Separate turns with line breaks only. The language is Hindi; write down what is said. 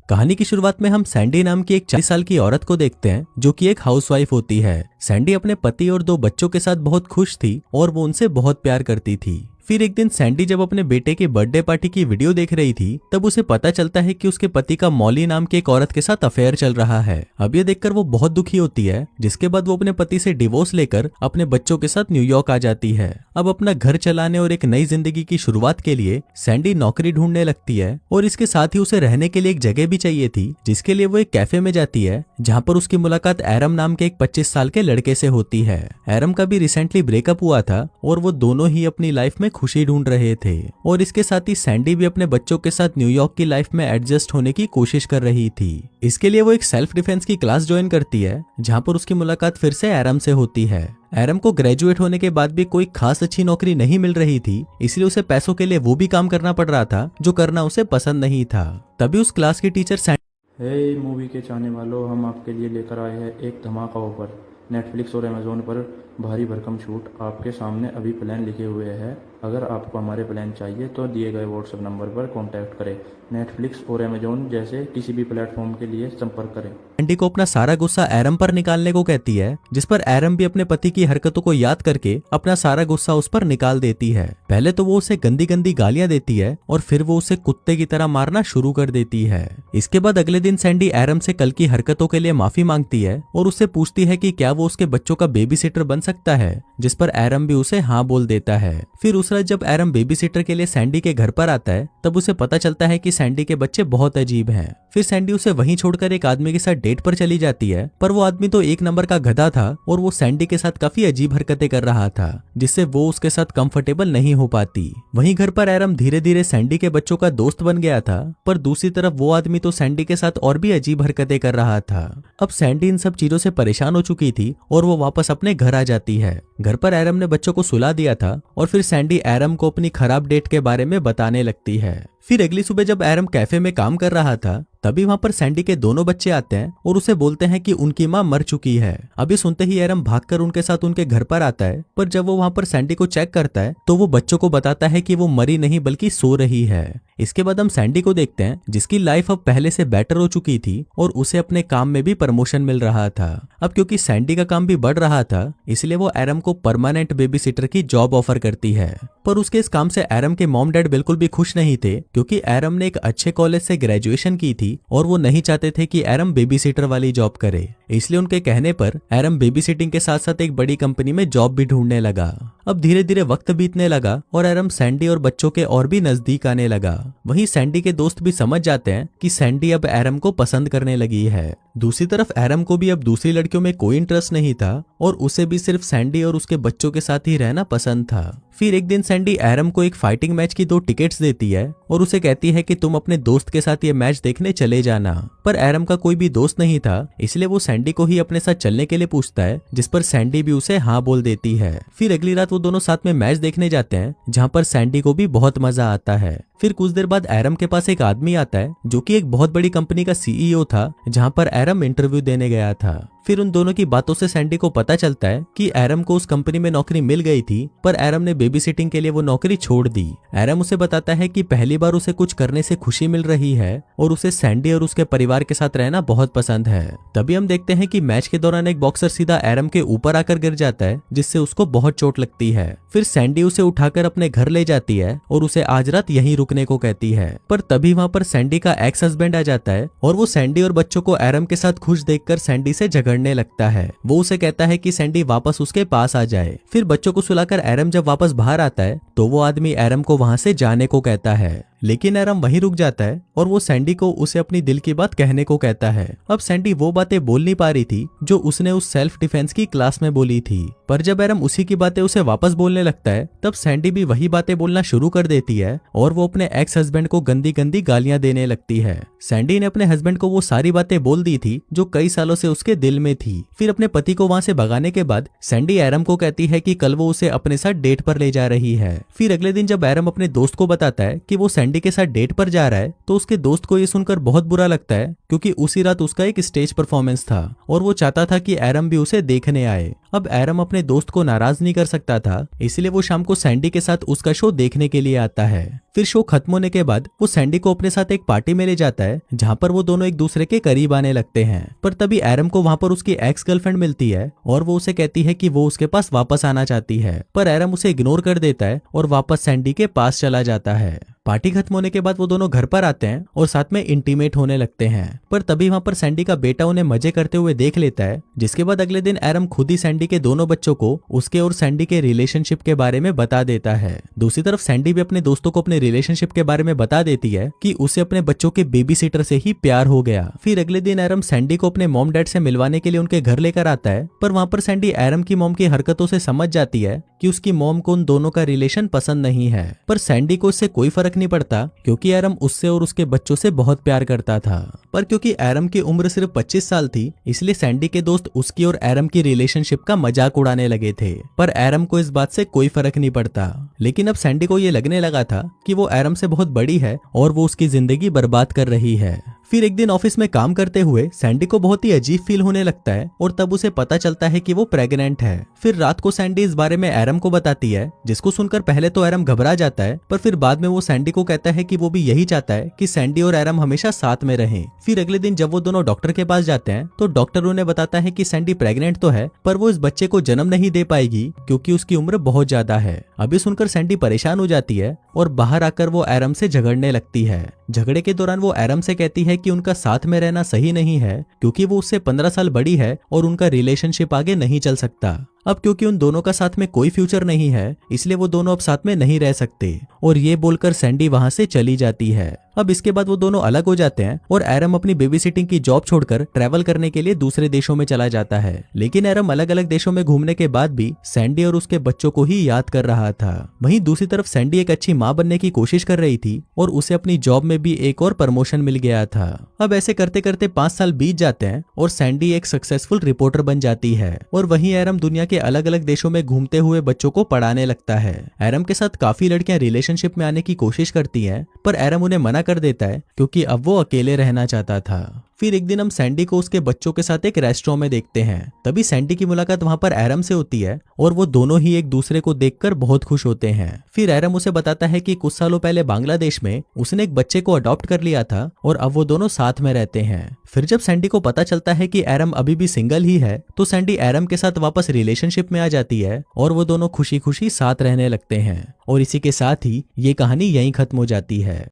कहानी की शुरुआत में हम सैंडी नाम की एक 40 साल की औरत को देखते हैं जो कि एक हाउसवाइफ होती है। सैंडी अपने पति और 2 बच्चों के साथ बहुत खुश थी और वो उनसे बहुत प्यार करती थी। फिर एक दिन सैंडी जब अपने बेटे की बर्थडे पार्टी की वीडियो देख रही थी तब उसे पता चलता है कि उसके पति का मॉली नाम की एक औरत के साथ अफेयर चल रहा है। अब ये देखकर वो बहुत दुखी होती है, जिसके बाद वो अपने पति से डिवोर्स लेकर अपने बच्चों के साथ न्यूयॉर्क आ जाती है। अब अपना घर चलाने और एक नई जिंदगी की शुरुआत के लिए सैंडी नौकरी ढूंढने लगती है और इसके साथ ही उसे रहने के लिए एक जगह भी चाहिए थी, जिसके लिए वो एक कैफे में जाती है जहाँ पर उसकी मुलाकात एरम नाम के एक 25 साल के लड़के से होती है। एरम का भी रिसेंटली ब्रेकअप हुआ था और वो दोनों ही अपनी लाइफ में खुशी ढूंढ रहे थे और इसके साथ ही सैंडी भी अपने बच्चों के साथ न्यूयॉर्क की लाइफ में एडजस्ट होने की कोशिश कर रही थी। इसके लिए वो एक सेल्फ डिफेंस की क्लास ज्वाइन करती है जहाँ पर उसकी मुलाकात फिर से एरम से होती है। एरम को ग्रेजुएट होने के बाद भी कोई खास अच्छी नौकरी नहीं मिल रही थी, इसलिए उसे पैसों के लिए वो भी काम करना पड़ रहा था जो करना उसे पसंद नहीं था। तभी उस क्लास की टीचर
हे मूवी के चाहने वालों, हम आपके लिए लेकर आए हैं एक धमाका ऑफर। नेटफ्लिक्स और अमेजोन पर भारी भरकम छूट आपके सामने अभी प्लान लिखे हुए हैं। अगर आपको हमारे प्लान चाहिए तो दिए गए व्हाट्सएप नंबर पर कांटेक्ट करें। नेटफ्लिक्स और अमेजोन जैसे किसी भी प्लेटफॉर्म के लिए संपर्क करें।
सैंडी को अपना सारा गुस्सा एरम पर निकालने को कहती है, जिस पर एरम भी अपने पति की हरकतों को याद करके अपना सारा गुस्सा उस पर निकाल देती है। पहले तो वो उसे गंदी गंदी गालियां देती है और फिर वो उसे कुत्ते की तरह मारना शुरू कर देती है। इसके बाद अगले दिन सैंडी एरम से कल की हरकतों के लिए माफी मांगती है और उससे पूछती है कि क्या वो उसके बच्चों का बेबी सिटर बन सकता है, जिस पर एरम भी उसे हाँ बोल देता है। फिर उस रात जब एरम बेबी सिटर के लिए सैंडी के घर पर आता है तब उसे पता चलता है कि सैंडी के बच्चे बहुत अजीब हैं। फिर सैंडी उसे वहीं छोड़कर एक आदमी के साथ डेट पर चली जाती है, पर वो आदमी तो एक नंबर का गधा था और वो सैंडी के साथ काफी अजीब हरकतें कर रहा था, जिससे वो उसके साथ कंफर्टेबल नहीं हो पाती। वहीं घर पर एरम धीरे धीरे सैंडी के बच्चों का दोस्त बन गया था, पर दूसरी तरफ वो आदमी तो सैंडी के साथ और भी अजीब हरकतें कर रहा था। अब सैंडी इन सब चीजों से परेशान हो चुकी थी और वो वापस अपने घर आ जाती है। घर पर एरम ने बच्चों को सुला दिया था और फिर सैंडी एरम को अपनी खराब डेट के बारे में बताने लगती है। फिर अगली सुबह जब एरम कैफे में काम कर रहा था तभी वहां पर सैंडी के दोनों बच्चे आते हैं और उसे बोलते हैं कि उनकी मां मर चुकी है। अभी सुनते ही एरम भागकर उनके साथ उनके घर पर आता है, पर जब वो वहां पर सैंडी को चेक करता है तो वो बच्चों को बताता है कि वो मरी नहीं बल्कि सो रही है। इसके बाद हम सैंडी को देखते हैं जिसकी लाइफ अब पहले से बेटर हो चुकी थी और उसे अपने काम में भी प्रमोशन मिल रहा था। अब क्योंकि सैंडी का काम भी बढ़ रहा था इसलिए वो एरम को परमानेंट बेबी सिटर की जॉब ऑफर करती है, पर उसके इस काम से एरम के मॉम डैड बिल्कुल भी खुश नहीं थे, क्योंकि एरम ने एक अच्छे कॉलेज से ग्रेजुएशन की थी और वो नहीं चाहते थे कि एरम बेबी सिटर वाली जॉब करे। इसलिए उनके कहने पर एरम बेबी सिटिंग के साथ साथ एक बड़ी कंपनी में जॉब भी ढूंढने लगा। अब धीरे धीरे वक्त बीतने लगा और एरम सैंडी और बच्चों के और भी नजदीक आने लगा। वहीं सैंडी के दोस्त भी समझ जाते हैं कि सैंडी अब एरम को पसंद करने लगी है। दूसरी तरफ एरम को भी अब दूसरी लड़कियों में कोई इंटरेस्ट नहीं था और उसे भी सिर्फ सैंडी और उसके बच्चों के साथ ही रहना पसंद था। फिर एक दिन सैंडी एरम को एक फाइटिंग मैच की 2 टिकट्स देती है और उसे कहती है कि तुम अपने दोस्त के साथ ये मैच देखने चले जाना, पर एरम का कोई भी दोस्त नहीं था, इसलिए वो सैंडी को ही अपने साथ चलने के लिए पूछता है, जिस पर सैंडी भी उसे हाँ बोल देती है। फिर अगली रात वो दोनों साथ में मैच देखने जाते हैं, जहाँ पर सैंडी को भी बहुत मजा आता है। फिर कुछ देर बाद एरम के पास एक आदमी आता है जो कि एक बहुत बड़ी कंपनी का सीईओ था, जहाँ पर एरम इंटरव्यू देने गया था। फिर उन दोनों की बातों से सैंडी को पता चलता है कि एरम को उस कंपनी में नौकरी मिल गई थी, पर एरम ने बेबी सिटिंग के लिए वो नौकरी छोड़ दी। एरम उसे बताता है कि पहली बार उसे कुछ करने से खुशी मिल रही है और उसे सैंडी और उसके परिवार के साथ रहना बहुत पसंद है। तभी हम देखते हैं कि मैच के दौरान एक बॉक्सर सीधा एरम के ऊपर आकर गिर जाता है, जिससे उसको बहुत चोट लगती है। फिर सैंडी उसे उठाकर अपने घर ले जाती है और उसे आज रात यहीं रुकने को कहती है, पर तभी वहाँ पर सैंडी का एक्स हस्बैंड आ जाता है और वो सैंडी और बच्चों को एरम के साथ खुश देखकर सैंडी से झगड़ने लगता है। वो उसे कहता है कि सैंडी वापस उसके पास आ जाए। फिर बच्चों को सुलाकर एरम जब वापस बाहर आता है तो वो आदमी एरम को वहां से जाने को कहता है, लेकिन एरम वहीं रुक जाता है और वो सैंडी को उसे अपनी दिल की बात कहने को कहता है। अब सैंडी वो बातें बोल नहीं पा रही थी जो उसने उस सेल्फ डिफेंस की क्लास में बोली थी, पर जब एरम उसी की बातें उसे वापस बोलने लगता है तब सैंडी भी वही बातें बोलना शुरू कर देती है और वो अपने एक्स हस्बैंड को गंदी गंदी गालियां देने लगती है। सैंडी ने अपने हस्बैंड को वो सारी बातें बोल दी थी जो कई सालों से उसके दिल में थी। फिर अपने पति को वहां से भगाने के बाद सैंडी एरम को कहती है कि कल वो उसे अपने साथ डेट पर ले जा रही है। फिर अगले दिन जब एरम अपने दोस्त को बताता है कि वो सैंडी के साथ डेट पर जा रहा है तो उसके दोस्त को ये सुनकर बहुत बुरा लगता है, क्योंकि उसी रात उसका एक स्टेज परफॉर्मेंस था और वो चाहता था कि एरम भी उसे देखने आए। अब एरम अपने दोस्त को नाराज नहीं कर सकता था, इसलिए वो शाम को सैंडी के साथ उसका शो देखने के लिए आता है। फिर शो खत्म होने के बाद वो सैंडी को अपने साथ एक पार्टी में ले जाता है जहाँ पर वो दोनों एक दूसरे के करीब आने लगते हैं। पर तभी एरम को वहाँ पर उसकी एक्स गर्लफ्रेंड मिलती है और वो उसे कहती है कि वो उसके पास वापस आना चाहती है, पर एरम उसे इग्नोर कर देता है और वापस सैंडी के पास चला जाता है। पार्टी खत्म होने के बाद वो दोनों घर पर आते हैं और साथ में इंटीमेट होने लगते हैं, पर तभी वहाँ पर सैंडी का बेटा उन्हें मजे करते हुए देख लेता है, जिसके बाद अगले दिन एरम खुद ही सैंडी के दोनों बच्चों को उसके और सैंडी के रिलेशनशिप के बारे में बता देता है। दूसरी तरफ सैंडी भी अपने दोस्तों को अपने रिलेशनशिप के बारे में बता देती है कि उसे अपने बच्चों के बेबी सीटर से ही प्यार हो गया। फिर अगले दिन एरम सैंडी को अपने मॉम डैड से मिलवाने के लिए उनके घर लेकर आता है, पर वहाँ पर सैंडी एरम की मॉम की हरकतों से समझ जाती है कि उसकी मॉम को उन दोनों का रिलेशन पसंद नहीं है। पर सैंडी को इससे कोई फर्क नहीं पड़ता क्योंकि एरम उससे और उसके बच्चों से बहुत प्यार करता था। पर क्योंकि एरम की उम्र सिर्फ 25 साल थी, इसलिए सैंडी के दोस्त उसकी और एरम की रिलेशनशिप का मजाक उड़ाने लगे थे, पर एरम को इस बात से कोई फर्क नहीं पड़ता। लेकिन अब सैंडी को ये लगने लगा था कि वो एरम से बहुत बड़ी है और वो उसकी जिंदगी बर्बाद कर रही है। फिर एक दिन ऑफिस में काम करते हुए सैंडी को बहुत ही अजीब फील होने लगता है और तब उसे पता चलता है कि वो प्रेग्नेंट है। फिर रात को सैंडी इस बारे में एरम को बताती है, जिसको सुनकर पहले तो एरम घबरा जाता है, पर फिर बाद में वो सैंडी को कहता है कि वो भी यही चाहता है कि सैंडी और एरम हमेशा साथ में रहें। फिर अगले दिन जब वो दोनों डॉक्टर के पास जाते हैं तो डॉक्टर उन्हें बताता है कि सैंडी प्रेग्नेंट तो है, पर वो इस बच्चे को जन्म नहीं दे पाएगी क्योंकि उसकी उम्र बहुत ज्यादा है। अभी सुनकर सैंडी परेशान हो जाती है और बाहर आकर वो एरम से झगड़ने लगती है। झगड़े के दौरान वो एरम से कहती है कि उनका साथ में रहना सही नहीं है क्योंकि वो उससे 15 साल बड़ी है और उनका रिलेशनशिप आगे नहीं चल सकता। अब क्योंकि उन दोनों का साथ में कोई फ्यूचर नहीं है, इसलिए वो दोनों अब साथ में नहीं रह सकते और ये बोलकर सैंडी वहां से चली जाती है। अब इसके बाद वो दोनों अलग हो जाते हैं और एरम अपनी बेबी सिटिंग की जॉब छोड़कर ट्रैवल करने के लिए दूसरे देशों में चला जाता है। लेकिन एरम अलग अलग देशों में घूमने के बाद भी सैंडी और उसके बच्चों को ही याद कर रहा था। वहीं दूसरी तरफ सैंडी एक अच्छी माँ बनने की कोशिश कर रही थी और उसे अपनी जॉब में भी एक और प्रमोशन मिल गया था। अब ऐसे करते करते 5 साल बीत जाते हैं और सैंडी एक सक्सेसफुल रिपोर्टर बन जाती है और वहीं एरम दुनिया के अलग अलग देशों में घूमते हुए बच्चों को पढ़ाने लगता है। एरम के साथ काफी लड़कियां रिलेशनशिप में आने की कोशिश करती हैं, पर एरम उन्हें मना कर देता है क्योंकि अब वो अकेले रहना चाहता था। फिर एक दिन हम सैंडी को उसके बच्चों के साथ एक रेस्टोरेंट में देखते हैं। तभी सैंडी की मुलाकात वहां पर एरम से होती है और वो दोनों ही एक दूसरे को देखकर बहुत खुश होते हैं। फिर एरम उसे बताता है कि कुछ सालों पहले बांग्लादेश में उसने एक बच्चे को अडॉप्ट कर लिया था और अब वो दोनों साथ में रहते हैं। फिर जब सैंडी को पता चलता है कि एरम अभी भी सिंगल ही है तो सैंडी एरम के साथ वापस रिलेशनशिप में आ जाती है और वो दोनों खुशी खुशी साथ रहने लगते हैं। और इसी के साथ ही ये कहानी यहीं खत्म हो जाती है।